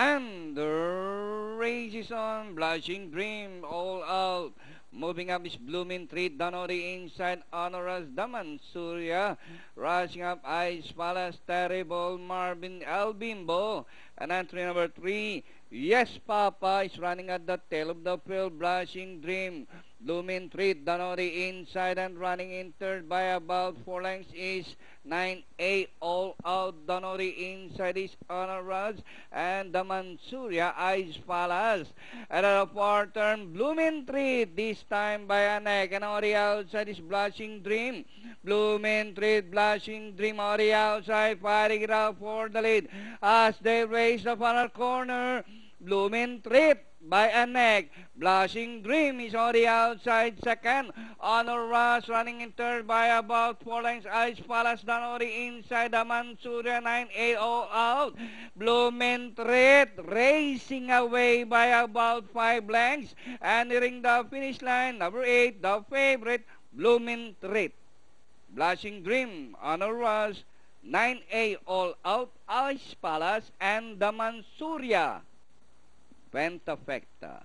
And the race is on. Blushing Dream all out. Moving up is Blooming Treat. Danori inside. Honoras Daman Surya. Rushing up Ice Palace. Terrible Marvin El Bimbo. And entry number 3. Yes Papa is running at the tail of the field. Blushing Dream. Blooming Treat. Danori inside and running in third by about 4 lengths is 9A all out. Danori inside is Honoras and the Mansuria Ice Palace. At the far turn, Blooming Treat, this time by a neck. And Ori outside is Blushing Dream. Blooming Treat, Blushing Dream, Ori outside, fighting it out for the lead. As they race the final corner, Blooming Treat by a neck. Blushing Dream is already outside second. Honor Rush running in third by about 4 lengths. Ice Palace Danori inside. The Mansuria 9A all out. Blooming Treat racing away by about 5 lengths. And nearing the finish line, number 8, the favorite, Blooming Treat. Blushing Dream, Honor Rush, 9A all out. Ice Palace and the Mansuria Pentafecta.